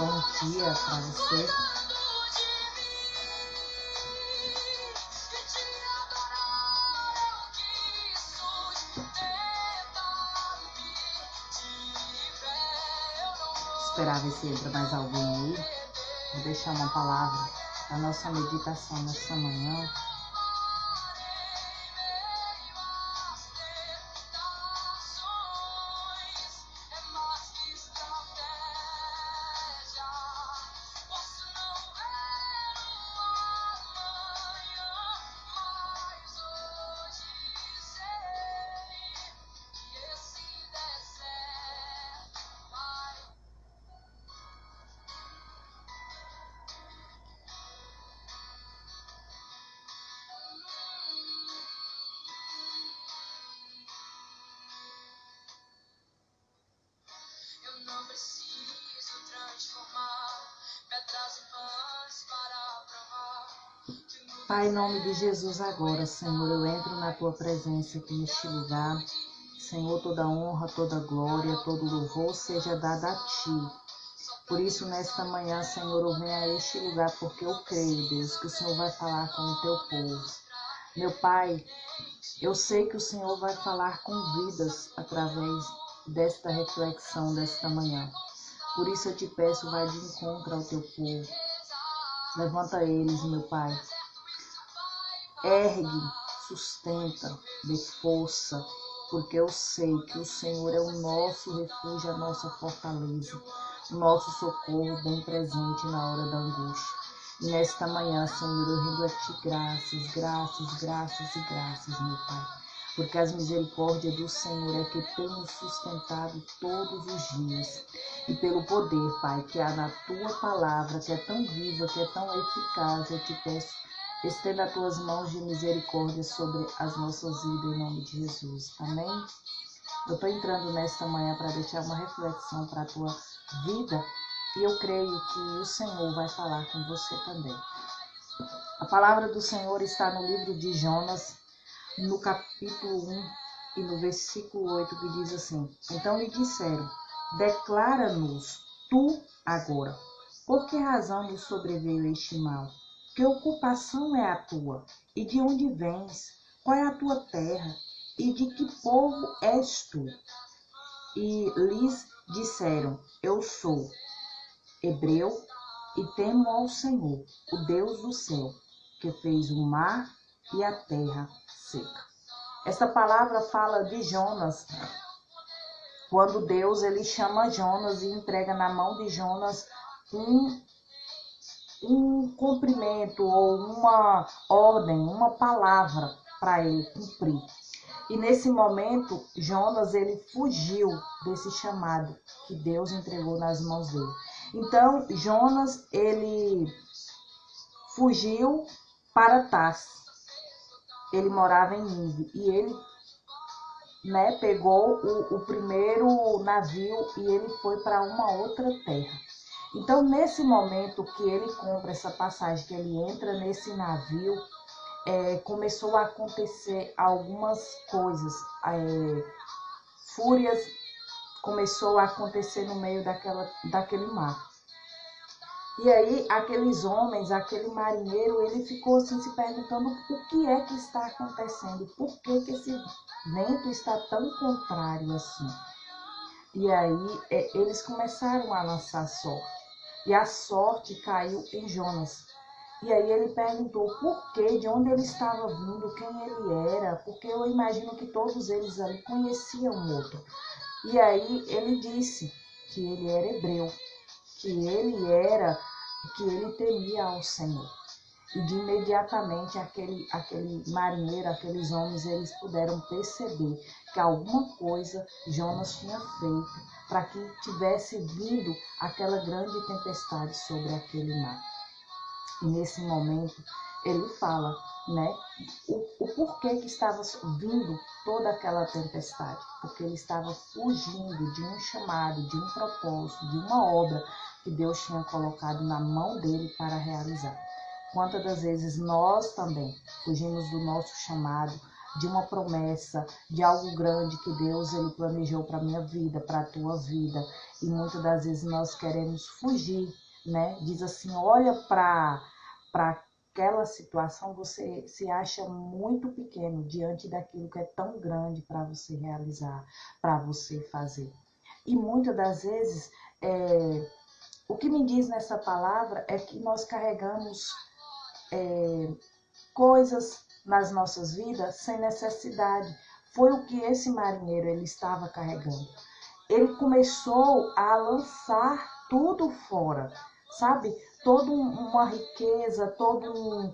bom dia para você. Esperar ver se entra mais alguém aí. Vou deixar uma palavra para nossa meditação nessa manhã. Pai, em nome de Jesus agora, Senhor, eu entro na Tua presença aqui neste lugar. Senhor, toda honra, toda glória, todo louvor seja dado a Ti. Por isso, nesta manhã, Senhor, eu venho a este lugar porque eu creio, Deus, que o Senhor vai falar com o Teu povo. Meu Pai, eu sei que o Senhor vai falar com vidas através desta reflexão desta manhã. Por isso eu te peço, vai de encontro ao Teu povo. Levanta eles, meu Pai. Ergue, sustenta, dê força, porque eu sei que o Senhor é o nosso refúgio, a nossa fortaleza, o nosso socorro bem presente na hora da angústia. E nesta manhã, Senhor, eu rendo a Ti graças, graças, graças e graças, meu Pai, porque as misericórdias do Senhor é que tem nos sustentado todos os dias. E pelo poder, Pai, que há na Tua palavra, que é tão viva, que é tão eficaz, eu te peço, estenda as Tuas mãos de misericórdia sobre as nossas vidas, em nome de Jesus. Amém? Eu estou entrando nesta manhã para deixar uma reflexão para a tua vida e eu creio que o Senhor vai falar com você também. A palavra do Senhor está no livro de Jonas, no capítulo 1 e no versículo 8, que diz assim: Então lhe disseram, declara-nos tu agora, por que razão nos sobreveio este mal? Que ocupação é a tua? E de onde vens? Qual é a tua terra? E de que povo és tu? E lhes disseram, eu sou hebreu e temo ao Senhor, o Deus do céu, que fez o mar e a terra seca. Esta palavra fala de Jonas, quando Deus ele chama Jonas e entrega na mão de Jonas um cumprimento ou uma ordem, uma palavra para ele cumprir. E nesse momento, Jonas ele fugiu desse chamado que Deus entregou nas mãos dele. Então, Jonas ele fugiu para Tarsis. Ele morava em Nínive e ele pegou o primeiro navio e ele foi para uma outra terra. Então, nesse momento que ele compra essa passagem, que ele entra nesse navio, começou a acontecer algumas coisas. Fúrias começou a acontecer no meio daquele mar. E aí, aqueles homens, aquele marinheiro, ele ficou assim se perguntando o que é que está acontecendo, por que esse vento está tão contrário assim. E aí, eles começaram a lançar sorte. E a sorte caiu em Jonas. E aí ele perguntou por quê, de onde ele estava vindo, quem ele era, porque eu imagino que todos eles ali conheciam o outro. E aí ele disse que ele era hebreu, que ele temia ao Senhor. E de imediatamente aquele marinheiro, aqueles homens, eles puderam perceber que alguma coisa Jonas tinha feito para que tivesse vindo aquela grande tempestade sobre aquele mar. E nesse momento ele fala, o porquê que estava vindo toda aquela tempestade. Porque ele estava fugindo de um chamado, de um propósito, de uma obra que Deus tinha colocado na mão dele para realizar. Quantas das vezes nós também fugimos do nosso chamado, de uma promessa, de algo grande que Deus ele planejou para a minha vida, para a tua vida. E muitas das vezes nós queremos fugir, né? Diz assim, olha para aquela situação, você se acha muito pequeno diante daquilo que é tão grande para você realizar, para você fazer. E muitas das vezes, o que me diz nessa palavra é que nós carregamos coisas nas nossas vidas sem necessidade. Foi o que esse marinheiro ele estava carregando. Ele começou a lançar tudo fora, sabe? Toda uma riqueza, todo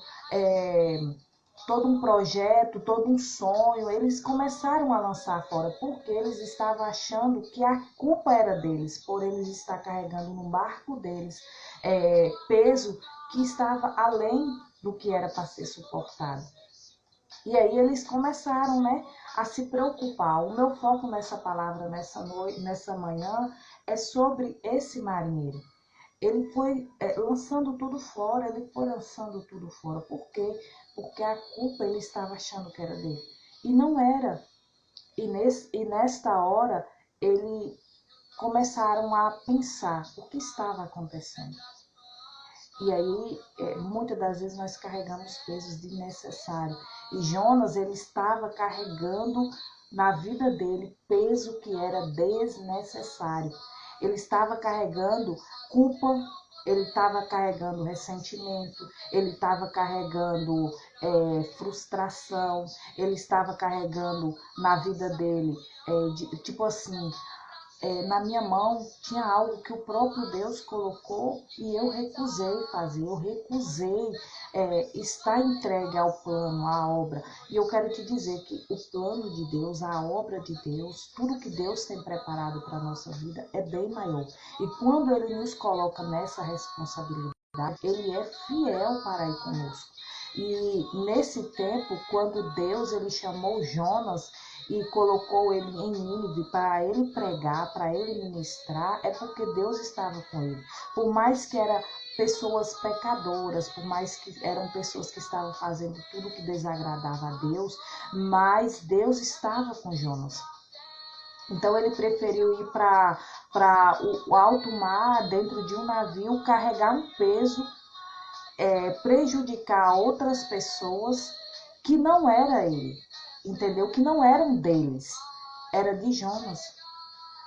um projeto, todo um sonho, eles começaram a lançar fora, porque eles estavam achando que a culpa era deles, por eles estar carregando no barco deles peso que estava além do que era para ser suportado. E aí eles começaram, né, a se preocupar. O meu foco nessa palavra, nessa manhã, é sobre esse marinheiro. Ele foi lançando tudo fora, Por quê? Porque a culpa ele estava achando que era dele. E não era. E nesta hora, eles começaram a pensar o que estava acontecendo. E aí, muitas das vezes nós carregamos pesos desnecessários. E Jonas, ele estava carregando na vida dele peso que era desnecessário. Ele estava carregando culpa, ele estava carregando ressentimento, ele estava carregando frustração, ele estava carregando na vida dele, tipo assim, na minha mão tinha algo que o próprio Deus colocou e eu recusei fazer, eu recusei estar entregue ao plano, à obra. E eu quero te dizer que o plano de Deus, a obra de Deus, tudo que Deus tem preparado para a nossa vida é bem maior. E quando Ele nos coloca nessa responsabilidade, Ele é fiel para ir conosco. E nesse tempo, quando Deus ele chamou Jonas e colocou ele em Nínive para ele pregar, para ele ministrar, é porque Deus estava com ele. Por mais que eram pessoas pecadoras, por mais que eram pessoas que estavam fazendo tudo que desagradava a Deus, mas Deus estava com Jonas. Então ele preferiu ir para o alto mar, dentro de um navio, carregar um peso, prejudicar outras pessoas que não era ele, entendeu? Que não eram deles, era de Jonas.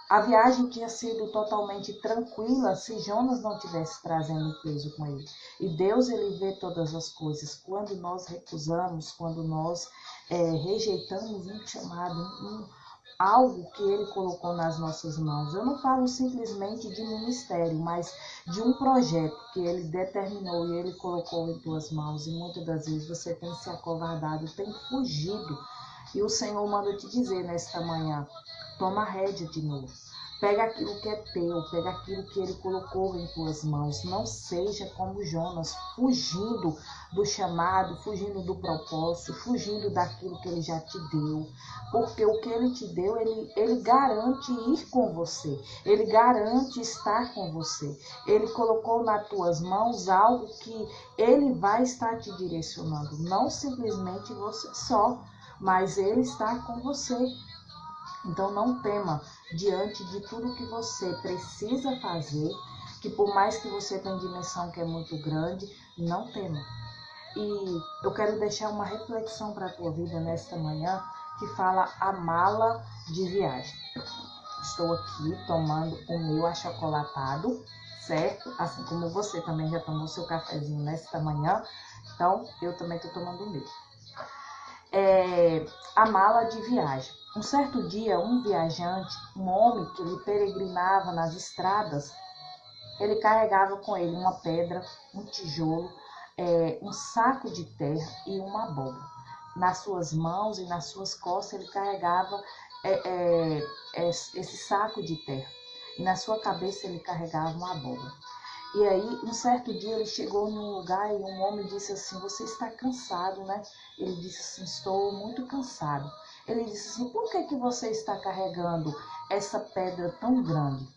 A viagem tinha sido totalmente tranquila se Jonas não tivesse trazendo peso com ele. E Deus, ele vê todas as coisas. Quando nós recusamos, quando nós rejeitamos um chamado, algo que ele colocou nas nossas mãos. Eu não falo simplesmente de ministério, mas de um projeto que ele determinou e ele colocou em tuas mãos. E muitas das vezes você tem se acovardado, tem fugido. E o Senhor manda te dizer nesta manhã, toma a rédea de novo. Pega aquilo que é teu, pega aquilo que ele colocou em tuas mãos. Não seja como Jonas, fugindo do chamado, fugindo do propósito, fugindo daquilo que ele já te deu. Porque o que ele te deu, ele garante ir com você. Ele garante estar com você. Ele colocou nas tuas mãos algo que ele vai estar te direcionando. Não simplesmente você só, mas ele está com você. Então não tema diante de tudo que você precisa fazer, que por mais que você tenha dimensão que é muito grande, não tema. E eu quero deixar uma reflexão para a tua vida nesta manhã, que fala a mala de viagem. Estou aqui tomando o meu achocolatado, certo? Assim como você também já tomou seu cafezinho nesta manhã, então eu também estou tomando o meu. A mala de viagem. Um certo dia, um viajante, um homem que ele peregrinava nas estradas, ele carregava com ele uma pedra, um tijolo, um saco de terra e uma abóbora. Nas suas mãos e nas suas costas ele carregava esse saco de terra. E na sua cabeça ele carregava uma abóbora. E aí, um certo dia, ele chegou em um lugar e um homem disse assim, você está cansado, né? Ele disse assim, estou muito cansado. Ele disse assim, por que você está carregando essa pedra tão grande?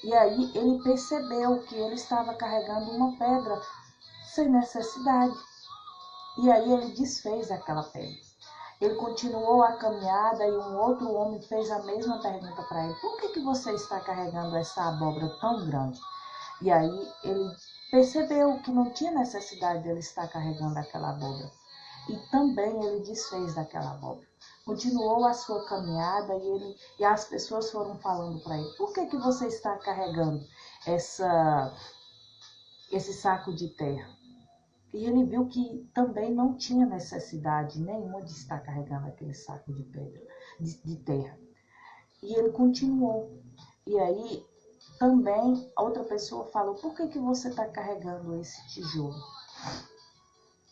E aí, ele percebeu que ele estava carregando uma pedra sem necessidade. E aí, ele desfez aquela pedra. Ele continuou a caminhada e um outro homem fez a mesma pergunta para ele. Por que você está carregando essa abóbora tão grande? E aí ele percebeu que não tinha necessidade dele estar carregando aquela abóbora. E também ele desfez daquela abóbora. Continuou a sua caminhada e as pessoas foram falando para ele. Por que você está carregando esse saco de terra? E ele viu que também não tinha necessidade nenhuma de estar carregando aquele saco de pedra, de terra. E ele continuou. E aí também outra pessoa falou, por que você está carregando esse tijolo?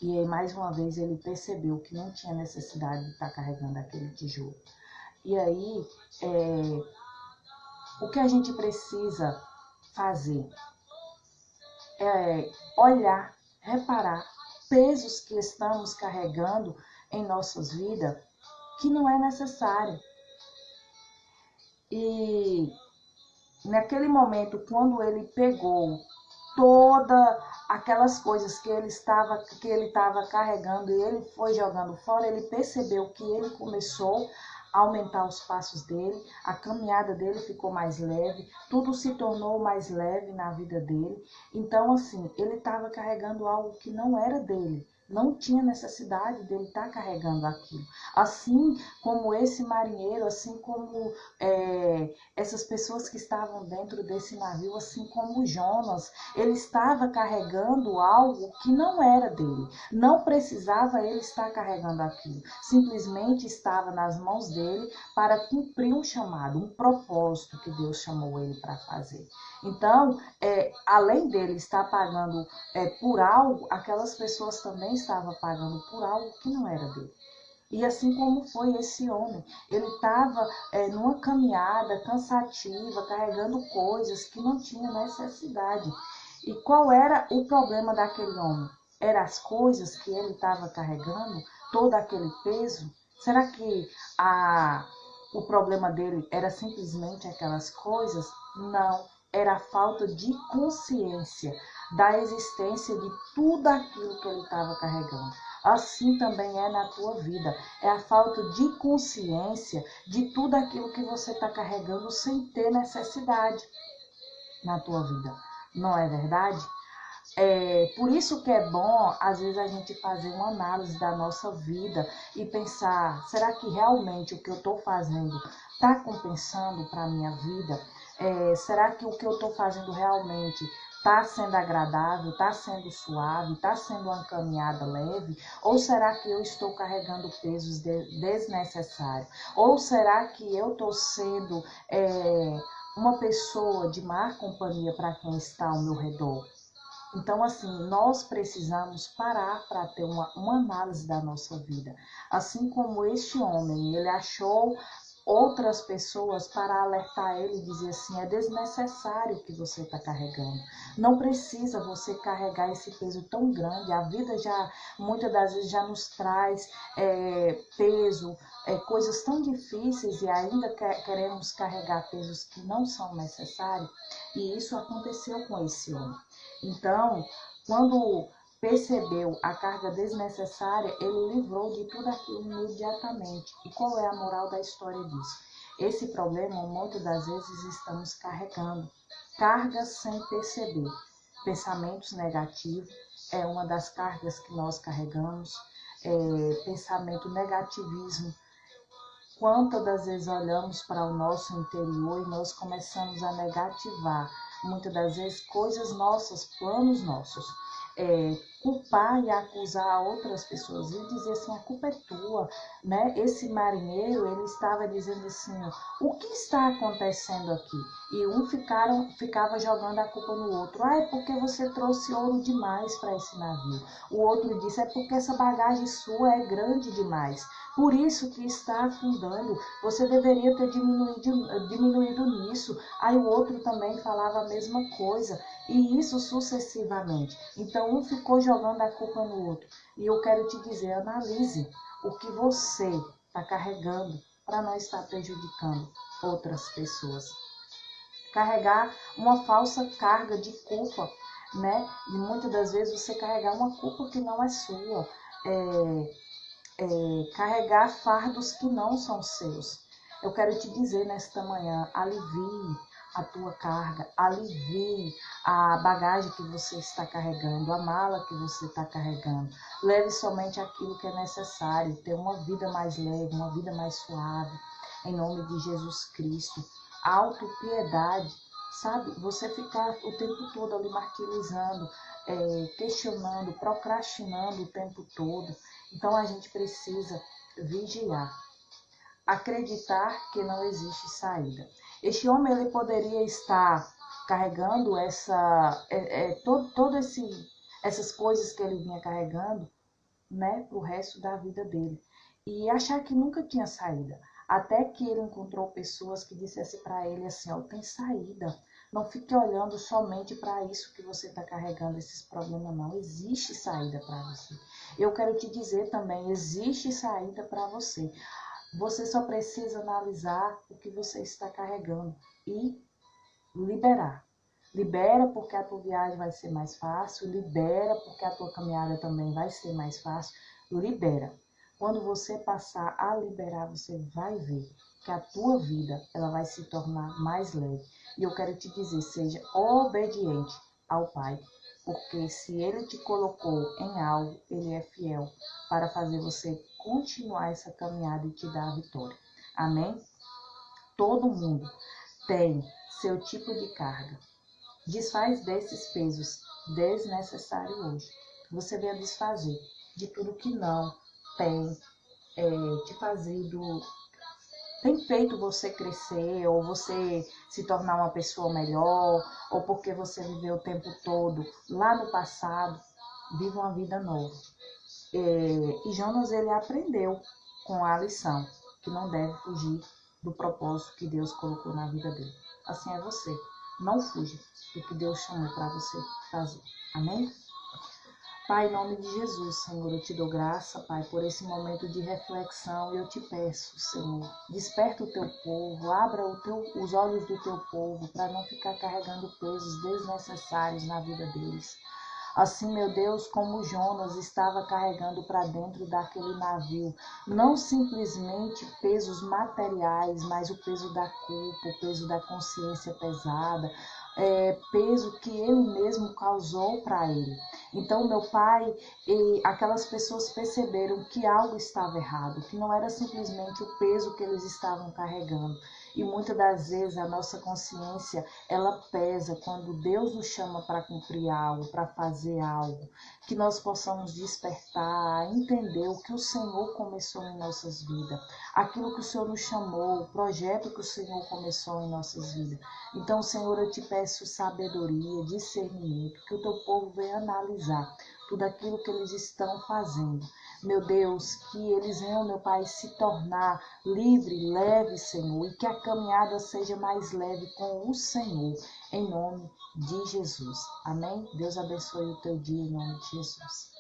E aí mais uma vez ele percebeu que não tinha necessidade de estar carregando aquele tijolo. E aí o que a gente precisa fazer é olhar, reparar pesos que estamos carregando em nossas vidas que não é necessário. E naquele momento, quando ele pegou todas aquelas coisas que ele estava carregando e ele foi jogando fora, ele percebeu que ele começou a aumentar os passos dele, a caminhada dele ficou mais leve, tudo se tornou mais leve na vida dele. Então, assim, ele estava carregando algo que não era dele. Não tinha necessidade dele estar carregando aquilo. Assim como esse marinheiro, assim como essas pessoas que estavam dentro desse navio, assim como Jonas, ele estava carregando algo que não era dele. Não precisava ele estar carregando aquilo. Simplesmente estava nas mãos dele para cumprir um chamado, um propósito que Deus chamou ele para fazer. Então, além dele estar pagando por algo, aquelas pessoas também estavam pagando por algo que não era dele. E assim como foi esse homem, ele estava numa caminhada cansativa, carregando coisas que não tinha necessidade. E qual era o problema daquele homem? Eram as coisas que ele estava carregando, todo aquele peso? Será que o problema dele era simplesmente aquelas coisas? Não, era a falta de consciência da existência de tudo aquilo que ele estava carregando. Assim também é na tua vida. É a falta de consciência de tudo aquilo que você está carregando sem ter necessidade na tua vida. Não é verdade? Por isso que é bom, às vezes, a gente fazer uma análise da nossa vida e pensar, será que realmente o que eu estou fazendo está compensando para a minha vida? Será que o que eu estou fazendo realmente está sendo agradável, está sendo suave, está sendo uma caminhada leve? Ou será que eu estou carregando pesos desnecessários? Ou será que eu estou sendo uma pessoa de má companhia para quem está ao meu redor? Então, assim, nós precisamos parar para ter uma análise da nossa vida. Assim como este homem, ele achou outras pessoas para alertar ele e dizer assim, é desnecessário o que você está carregando. Não precisa você carregar esse peso tão grande. A vida já, muitas das vezes, já nos traz peso, coisas tão difíceis e ainda queremos carregar pesos que não são necessários. E isso aconteceu com esse homem. Então, quando percebeu a carga desnecessária, ele livrou de tudo aquilo imediatamente. E qual é a moral da história disso? Esse problema, muitas das vezes, estamos carregando. Cargas sem perceber. Pensamentos negativos é uma das cargas que nós carregamos. Pensamento negativismo. Quantas das vezes olhamos para o nosso interior e nós começamos a negativar, muitas das vezes, coisas nossas, planos nossos. Culpar e acusar outras pessoas e dizer assim, a culpa é tua, né? Esse marinheiro, ele estava dizendo assim, o que está acontecendo aqui? E um ficava jogando a culpa no outro. É porque você trouxe ouro demais para esse navio. O outro disse, é porque essa bagagem sua é grande demais. Por isso que está afundando. Você deveria ter diminuído nisso. Aí o outro também falava a mesma coisa. E isso sucessivamente. Então um ficou jogando a culpa no outro. E eu quero te dizer, analise o que você está carregando para não estar prejudicando outras pessoas. Carregar uma falsa carga de culpa, né? E muitas das vezes você carregar uma culpa que não é sua. carregar fardos que não são seus. Eu quero te dizer nesta manhã, alivie a tua carga, alivie a bagagem que você está carregando, a mala que você está carregando. Leve somente aquilo que é necessário, ter uma vida mais leve, uma vida mais suave, em nome de Jesus Cristo. Autopiedade, sabe? Você ficar o tempo todo ali martirizando, questionando, procrastinando o tempo todo. Então a gente precisa vigiar, acreditar que não existe saída. Este homem ele poderia estar carregando essas coisas que ele vinha carregando, né, para o resto da vida dele e achar que nunca tinha saída. Até que ele encontrou pessoas que dissessem para ele assim, ó, tem saída. Não fique olhando somente para isso que você está carregando, esses problemas não. Existe saída para você. Eu quero te dizer também, existe saída para você. Você só precisa analisar o que você está carregando e liberar. Libera porque a tua viagem vai ser mais fácil, libera porque a tua caminhada também vai ser mais fácil, libera. Quando você passar a liberar, você vai ver que a tua vida ela vai se tornar mais leve. E eu quero te dizer, seja obediente ao Pai, porque se Ele te colocou em algo, Ele é fiel para fazer você continuar essa caminhada e te dar a vitória. Amém? Todo mundo tem seu tipo de carga. Desfaz desses pesos desnecessários hoje. Você venha desfazer de tudo que não tem tem feito você crescer, ou você se tornar uma pessoa melhor, ou porque você viveu o tempo todo lá no passado. Viva uma vida nova. E Jonas, ele aprendeu com a lição que não deve fugir do propósito que Deus colocou na vida dele. Assim é você. Não fuja do que Deus chamou para você fazer. Amém? Pai, em nome de Jesus, Senhor, eu te dou graça, Pai, por esse momento de reflexão. Eu te peço, Senhor, desperta o teu povo, abra os olhos do teu povo para não ficar carregando pesos desnecessários na vida deles. Assim, meu Deus, como Jonas estava carregando para dentro daquele navio, não simplesmente pesos materiais, mas o peso da culpa, o peso da consciência pesada, peso que ele mesmo causou para ele. Então, meu Pai, aquelas pessoas perceberam que algo estava errado, que não era simplesmente o peso que eles estavam carregando. E muitas das vezes a nossa consciência, ela pesa quando Deus nos chama para cumprir algo, para fazer algo. Que nós possamos despertar, entender o que o Senhor começou em nossas vidas. Aquilo que o Senhor nos chamou, o projeto que o Senhor começou em nossas vidas. Então, Senhor, eu te peço sabedoria, discernimento, que o teu povo venha analisar tudo aquilo que eles estão fazendo. Meu Deus, que eles venham, meu Pai, se tornar livre, leve, Senhor, e que a caminhada seja mais leve com o Senhor, em nome de Jesus. Amém? Deus abençoe o teu dia em nome de Jesus.